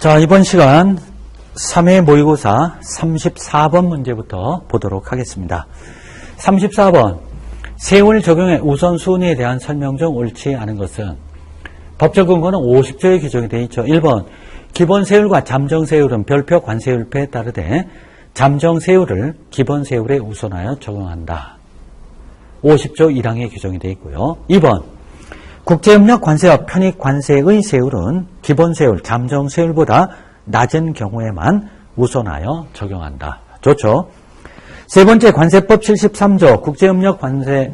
자, 이번 시간 3회 모의고사 34번 문제부터 보도록 하겠습니다. 34번, 세율 적용의 우선순위에 대한 설명 중 옳지 않은 것은? 법적 근거는 50조의 규정이 되어 있죠. 1번, 기본세율과 잠정세율은 별표 관세율표에 따르되 잠정세율을 기본세율에 우선하여 적용한다. 50조 1항의 규정이 되어 있고요. 2번, 국제협력 관세와 편익 관세의 세율은 기본세율, 잠정세율보다 낮은 경우에만 우선하여 적용한다. 좋죠. 세 번째, 관세법 73조 국제협력 관세에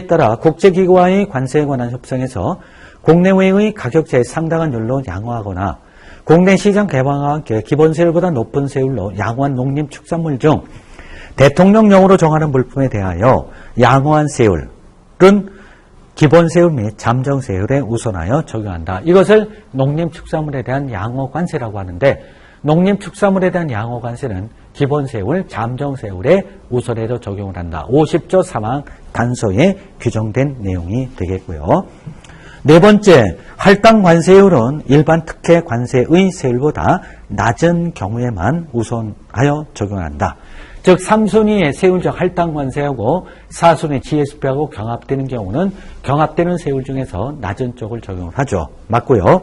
따라 국제기구와의 관세에 관한 협상에서 국내외의 가격제에 상당한 율로 양호하거나 국내 시장 개방과 함께 기본세율보다 높은 세율로 양호한 농림축산물 중 대통령령으로 정하는 물품에 대하여 양호한 세율은 기본세율 및 잠정세율에 우선하여 적용한다. 이것을 농림축산물에 대한 양호관세라고 하는데, 농림축산물에 대한 양호관세는 기본세율, 잠정세율에 우선해서 적용을 한다. 50조 3항 단서에 규정된 내용이 되겠고요. 네 번째, 할당관세율은 일반 특혜 관세의 세율보다 낮은 경우에만 우선하여 적용한다. 즉 3순위의 세율적 할당관세하고 4순위 GSP하고 경합되는 경우는 경합되는 세율 중에서 낮은 쪽을 적용을 하죠. 맞고요.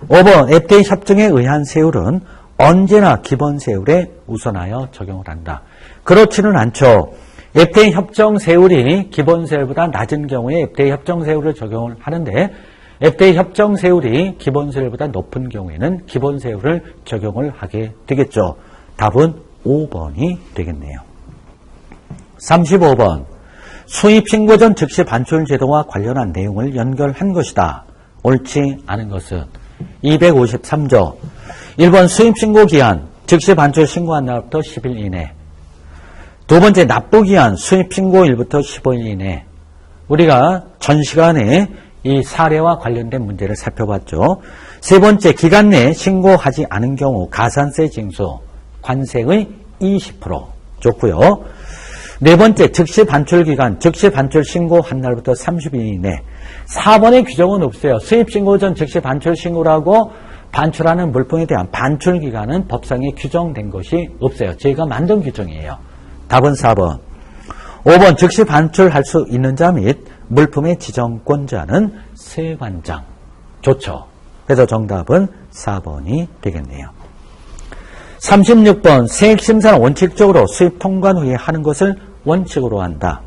5번, FTA 협정에 의한 세율은 언제나 기본세율에 우선하여 적용을 한다. 그렇지는 않죠. FTA 협정 세율이 기본세율보다 낮은 경우에 FTA 협정 세율을 적용을 하는데, FTA 협정 세율이 기본세율보다 높은 경우에는 기본세율을 적용을 하게 되겠죠. 답은 5번이 되겠네요. 35번, 수입신고 전 즉시 반출 제도와 관련한 내용을 연결한 것이다. 옳지 않은 것은? 253조 1번, 수입신고 기한 즉시 반출 신고한 날부터 10일 이내. 두 번째, 납부기한 수입신고일부터 15일 이내. 우리가 전 시간에 이 사례와 관련된 문제를 살펴봤죠. 세 번째, 기간 내에 신고하지 않은 경우 가산세 징수 관세의 20% 좋고요. 네 번째, 즉시 반출 기간, 즉시 반출 신고한 날부터 30일 이내. 4번의 규정은 없어요. 수입신고 전 즉시 반출 신고라고 반출하는 물품에 대한 반출 기간은 법상에 규정된 것이 없어요. 저희가 만든 규정이에요. 답은 4번. 5번, 즉시 반출할 수 있는 자 및 물품의 지정권자는 세관장. 좋죠. 그래서 정답은 4번이 되겠네요. 36번, 세액심사는 원칙적으로 수입 통관 후에 하는 것을 원칙으로 한다.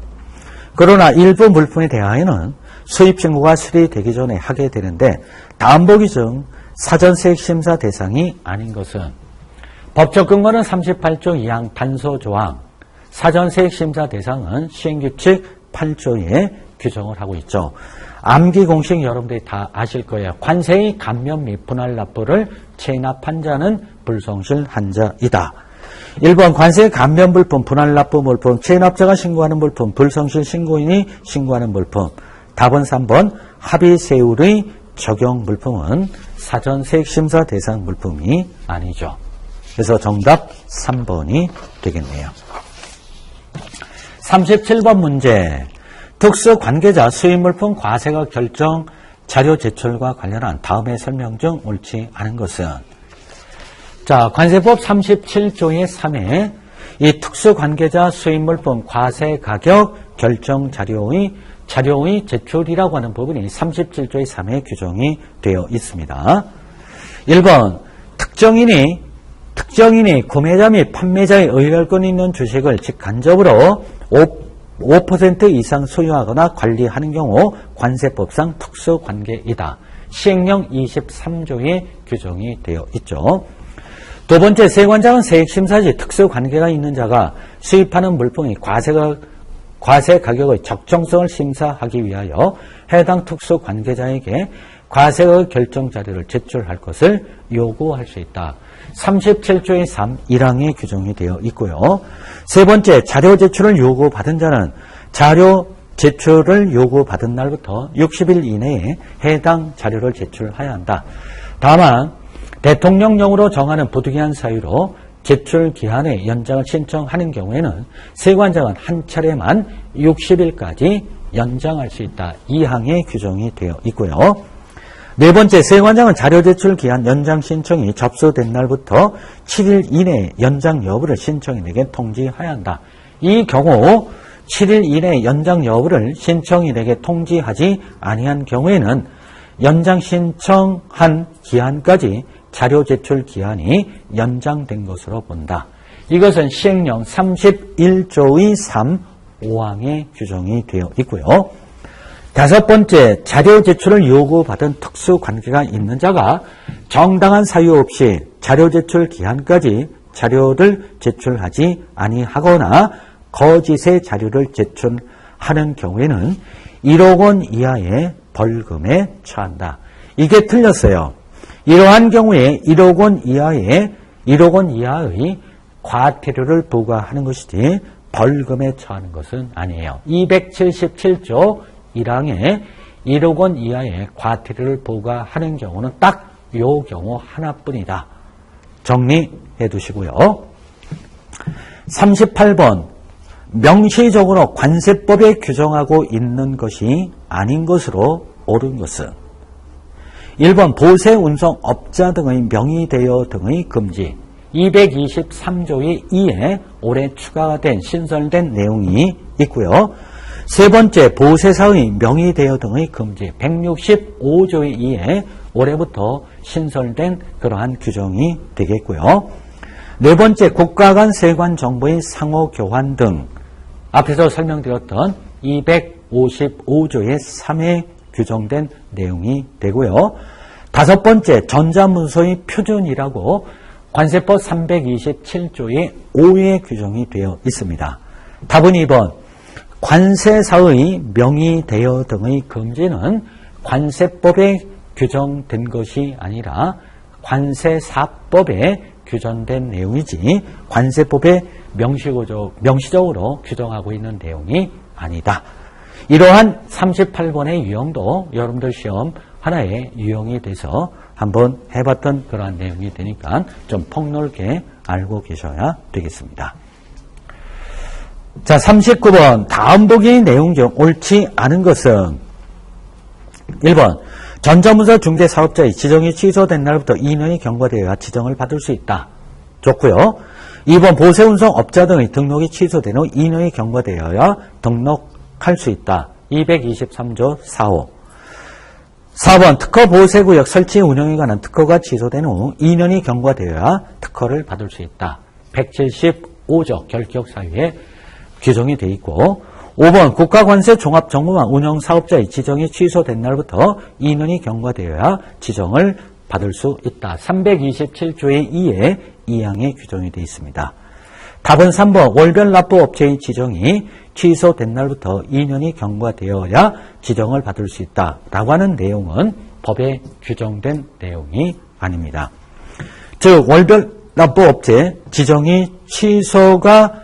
그러나 일부 물품에 대하여는 수입신고가 수리되기 전에 하게 되는데, 다음 보기 중 사전세액심사 대상이 아닌 것은? 법적 근거는 38조 2항 단서조항, 사전세액심사 대상은 시행규칙 8조에 규정을 하고 있죠. 암기 공식 여러분들이 다 아실 거예요. 관세의 감면 및 분할 납부를 체납한 자는 불성실한 자이다. 1번, 관세의 감면 물품, 분할 납부 물품, 체납자가 신고하는 물품, 불성실 신고인이 신고하는 물품. 답은 3번, 합의세율의 적용 물품은 사전세액심사 대상 물품이 아니죠. 그래서 정답 3번이 되겠네요. 37번 문제, 특수관계자 수입물품 과세가 결정 자료 제출과 관련한 다음의 설명 중 옳지 않은 것은? 자, 관세법 37조의 3에 이 특수관계자 수입물품 과세 가격 결정 자료의 제출이라고 하는 부분이 37조의 3에 규정이 되어 있습니다. 1번, 특정인이 구매자 및 판매자의 의결권이 있는 주식을 직간접으로 5% 이상 소유하거나 관리하는 경우 관세법상 특수관계이다. 시행령 23조에 규정이 되어 있죠. 두 번째, 세관장은 세액심사 시 특수관계가 있는 자가 수입하는 물품이 과세 가격의 적정성을 심사하기 위하여 해당 특수관계자에게 과세의 결정 자료를 제출할 것을 요구할 수 있다. 37조의 3, 1항에 규정이 되어 있고요. 세 번째, 자료 제출을 요구받은 자는 자료 제출을 요구받은 날부터 60일 이내에 해당 자료를 제출해야 한다. 다만 대통령령으로 정하는 부득이한 사유로 제출 기한의 연장을 신청하는 경우에는 세관장은 한 차례만 60일까지 연장할 수 있다. 2항에 규정이 되어 있고요. 네 번째, 세관장은 자료 제출 기한 연장 신청이 접수된 날부터 7일 이내에 연장 여부를 신청인에게 통지해야 한다. 이 경우 7일 이내에 연장 여부를 신청인에게 통지하지 아니한 경우에는 연장 신청한 기한까지 자료 제출 기한이 연장된 것으로 본다. 이것은 시행령 31조의 3, 5항에 규정이 되어 있고요. 다섯 번째, 자료 제출을 요구받은 특수관계가 있는 자가 정당한 사유 없이 자료 제출 기한까지 자료를 제출하지 아니하거나 거짓의 자료를 제출하는 경우에는 1억 원 이하의 벌금에 처한다. 이게 틀렸어요. 이러한 경우에 1억 원 이하의 과태료를 부과하는 것이지 벌금에 처하는 것은 아니에요. 277조 1항에 1억 원 이하의 과태료를 부과하는 경우는 딱 이 경우 하나뿐이다. 정리해 두시고요. 38번, 명시적으로 관세법에 규정하고 있는 것이 아닌 것으로 옳은 것은 1번, 보세 운송업자 등의 명의대여 등의 금지. 223조의 2에 올해 추가가 된 신설된 내용이 있고요. 세 번째, 보세사의 명의대여 등의 금지. 165조의 2에 올해부터 신설된 그러한 규정이 되겠고요. 네 번째, 국가 간 세관 정보의 상호 교환 등 앞에서 설명드렸던 255조의 3에 규정된 내용이 되고요. 다섯 번째, 전자문서의 표준이라고 관세법 327조의 5에 규정이 되어 있습니다. 답은 2번, 관세사의 명의대여 등의 금지는 관세법에 규정된 것이 아니라 관세사법에 규정된 내용이지 관세법에 명시적으로 규정하고 있는 내용이 아니다. 이러한 38번의 유형도 여러분들 시험 하나의 유형이 돼서 한번 해봤던 그러한 내용이 되니까 좀 폭넓게 알고 계셔야 되겠습니다. 자, 39번, 다음 보기의 내용 중 옳지 않은 것은 1번, 전자문서 중개사업자의 지정이 취소된 날부터 2년이 경과되어야 지정을 받을 수 있다. 좋고요. 2번, 보세운송업자 등의 등록이 취소된 후 2년이 경과되어야 등록할 수 있다. 223조 4호. 4번, 특허 보세구역 설치 운영에 관한 특허가 취소된 후 2년이 경과되어야 특허를 받을 수 있다. 175조 결격사유에 규정이 되어 있고, 5번, 국가관세 종합정보망 운영사업자의 지정이 취소된 날부터 2년이 경과되어야 지정을 받을 수 있다. 327조의 2에 2항에 규정이 되어 있습니다. 답은 3번, 월별 납부업체의 지정이 취소된 날부터 2년이 경과되어야 지정을 받을 수 있다라고 하는 내용은 법에 규정된 내용이 아닙니다. 즉, 월별 납부업체 지정이 취소가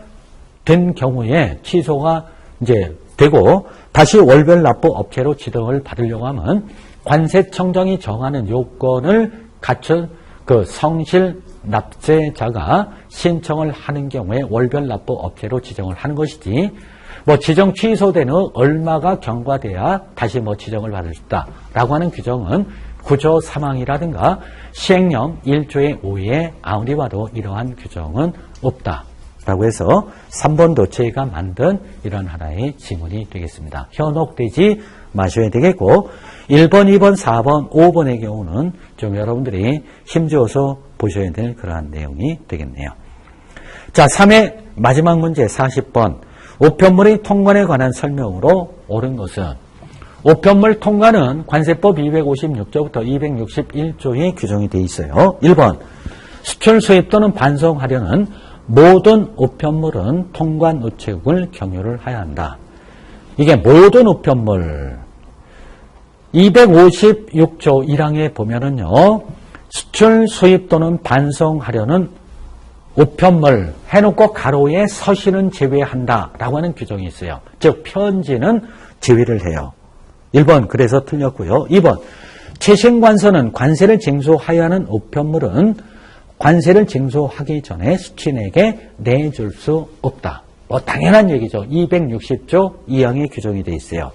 된 경우에 취소가 이제 되고 다시 월별 납부업체로 지정을 받으려고 하면 관세청장이 정하는 요건을 갖춘 그 성실 납세자가 신청을 하는 경우에 월별 납부업체로 지정을 하는 것이지, 뭐 지정 취소된 후 얼마가 경과돼야 다시 뭐 지정을 받을 수 있다라고 하는 규정은 구조 3항이라든가 시행령 1조의 5에 아무리 봐도 이러한 규정은 없다. 라고 해서 3번도 저희가 만든 이런 하나의 지문이 되겠습니다. 현혹되지 마셔야 되겠고, 1번, 2번, 4번, 5번의 경우는 좀 여러분들이 힘주어서 보셔야 될 그러한 내용이 되겠네요. 자, 3회 마지막 문제 40번. 우편물의 통관에 관한 설명으로 옳은 것은, 우편물 통관은 관세법 256조부터 261조에 규정이 되어 있어요. 1번, 수출 수입 또는 반송하려는 모든 우편물은 통관 우체국을 경유를 해야 한다. 이게 모든 우편물 256조 1항에 보면은요, 수출 수입 또는 반송하려는 우편물 해놓고 가로에 서신은 제외한다라고 하는 규정이 있어요. 즉 편지는 제외를 해요. 1번 그래서 틀렸고요. 2번 최신관서는 관세를 징수하여야 하는 우편물은 관세를 징수하기 전에 수취인에게 내줄 수 없다. 뭐 당연한 얘기죠. 260조 2항에 규정이 되어 있어요.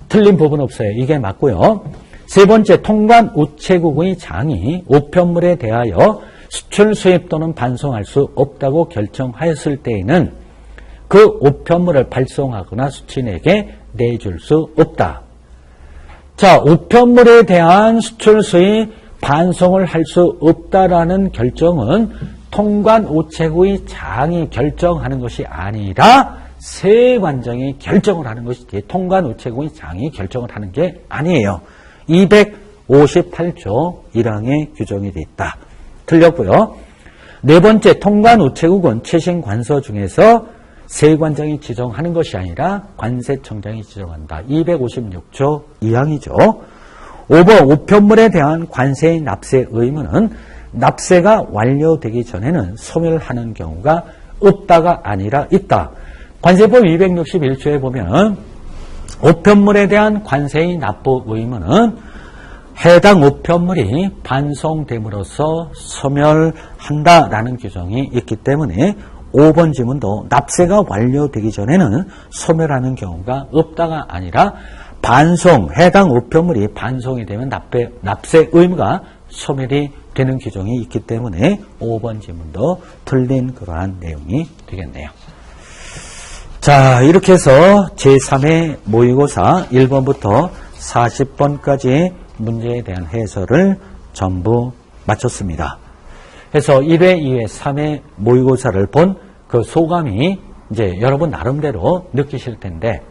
틀린 부분 없어요. 이게 맞고요. 세 번째, 통관 우체국의 장이 우편물에 대하여 수출, 수입 또는 반송할 수 없다고 결정하였을 때에는 그 우편물을 발송하거나 수취인에게 내줄 수 없다. 자, 우편물에 대한 수출, 수입, 반송을 할 수 없다라는 결정은 통관 우체국의 장이 결정하는 것이 아니라 세관청이 결정을 하는 것이지 통관 우체국의 장이 결정을 하는 게 아니에요. 258조 1항에 규정이 되어 있다. 틀렸고요. 네 번째, 통관 우체국은 최신 관서 중에서 세관청이 지정하는 것이 아니라 관세청장이 지정한다. 256조 2항이죠. 5번, 우편물에 대한 관세의 납세 의무는 납세가 완료되기 전에는 소멸하는 경우가 없다가 아니라 있다. 관세법 261조에 보면 우편물에 대한 관세의 납부 의무는 해당 우편물이 반송됨으로써 소멸한다라는 규정이 있기 때문에 5번 지문도 납세가 완료되기 전에는 소멸하는 경우가 없다가 아니라 해당 우편물이 반송이 되면 납세 의무가 소멸이 되는 규정이 있기 때문에 5번 지문도 틀린 그러한 내용이 되겠네요. 자, 이렇게 해서 제3회 모의고사 1번부터 40번까지 문제에 대한 해설을 전부 마쳤습니다. 그래서 1회, 2회, 3회 모의고사를 본 그 소감이 이제 여러분 나름대로 느끼실 텐데,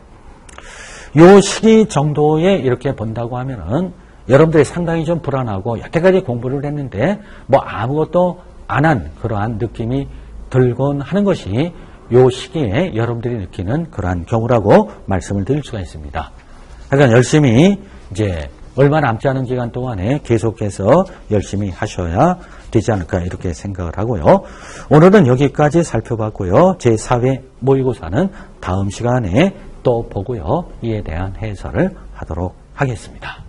요 시기 정도에 이렇게 본다고 하면은 여러분들이 상당히 좀 불안하고 여태까지 공부를 했는데 뭐 아무것도 안 한 그러한 느낌이 들곤 하는 것이 요 시기에 여러분들이 느끼는 그러한 경우라고 말씀을 드릴 수가 있습니다. 그러니까 열심히 이제 얼마 남지 않은 기간 동안에 계속해서 열심히 하셔야 되지 않을까 이렇게 생각을 하고요. 오늘은 여기까지 살펴봤고요. 제4회 모의고사는 다음 시간에 또 보고요. 이에 대한 해설을 하도록 하겠습니다.